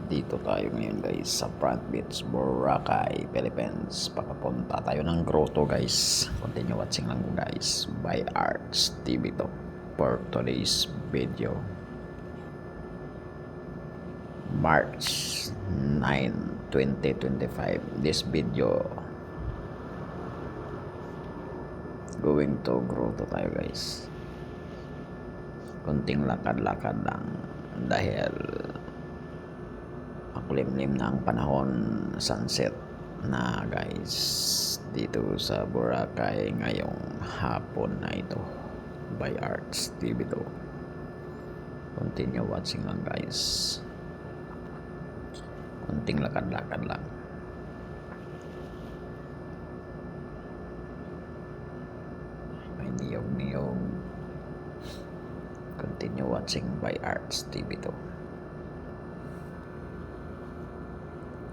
dito tayo ngayon guys sa Front Beach, Boracay, Philippines. Papapunta tayo ng grotto guys. Continue watching lang guys by Arts TV to for today's video. March 9, 2025. This video going to grotto tayo guys. Konting lakad-lakad lang dahil makulimlim na ang panahon, sunset na guys dito sa Boracay ngayong hapon na ito by Arts TV to. Continue watching lang guys. Konting lakad-lakad lang. May niyog-niyog. Continue watching by Arts TV to.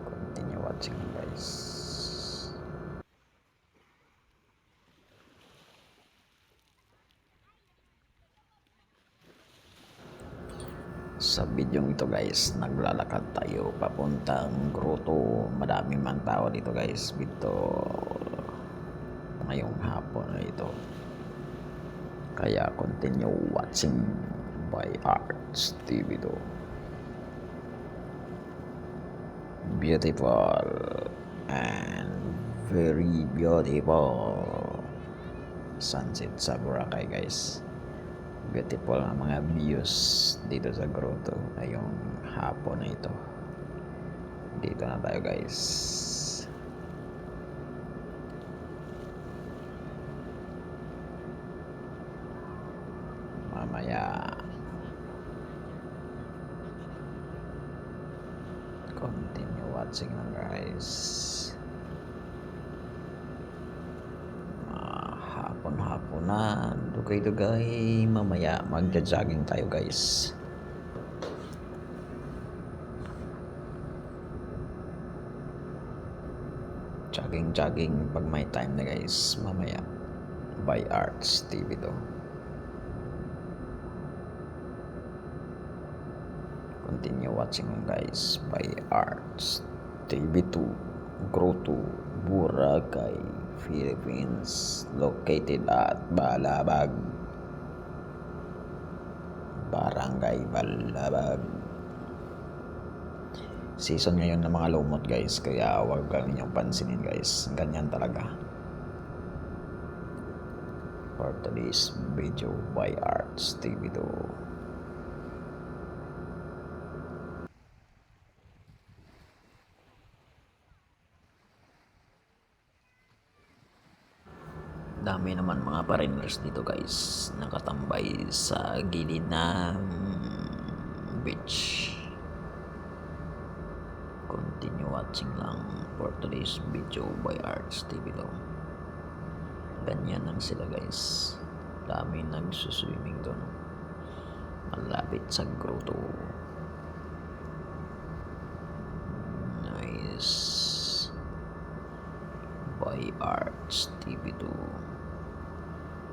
Continue watching guys. Sa video ito guys, naglalakad tayo papuntang grotto. Madaming man tao dito guys, dito ngayong hapon na ito. Kaya continue watching by Arts TV to. Beautiful and very beautiful sunset sa Boracay guys. Beautiful ang mga views dito sa grotto ngayong hapon na ito. Dito na tayo guys. Mamaya continue watching lang guys. Hapon na, dugay-dugay. Mamaya magja-jogging tayo guys. Jogging pag may time na guys. Mamaya by Arts TV to. Continue watching guys by Arts TV 2 Grotto, Boracay, Philippines, located at Balabag, Barangay Balabag. Season ngayon ng mga lumot guys, kaya huwag lang ninyong pansinin guys. Ganyan talaga. For today's video by Arts TV 2. Dami naman mga foreigners dito guys, nakatambay sa gilid ng beach. Continue watching lang for today's video by Arts TV to. Ganyan lang sila guys. Dami nagsuswimming doon malapit sa grotto. Nice by Arts TV 2.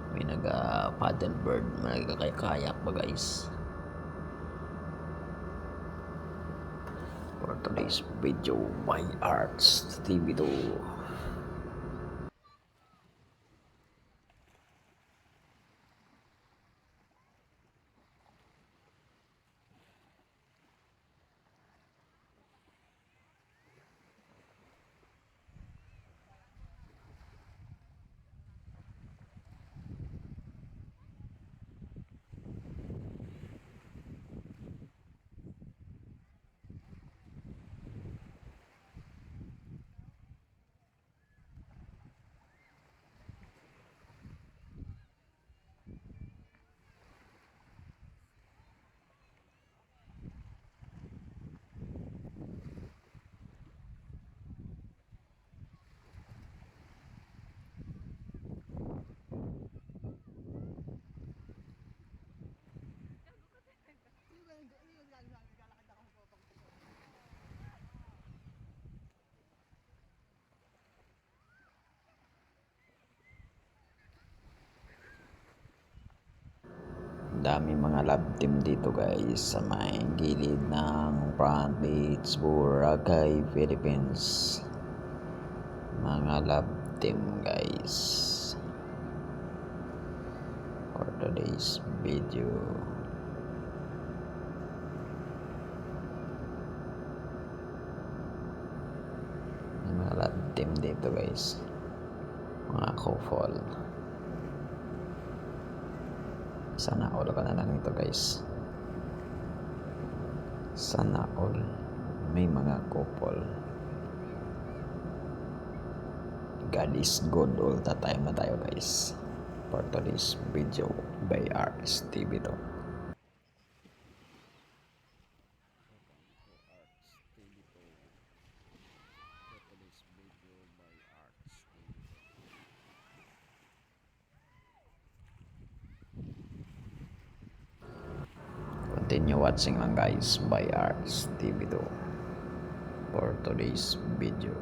May paddleboard, may kayak ba guys. For today's video by Arts TV 2. Dami mga love team dito guys sa may gilid ng Front Beach, Boracay, Philippines. Mga love team guys for today's video. Mga love team dito guys, mga couple. Sana all ka na lang ito guys. Sana all may mga couple. God is good all the time na tayo guys. For today's video by Arts TV to. Continue watching lang guys by Arts TV to for today's video.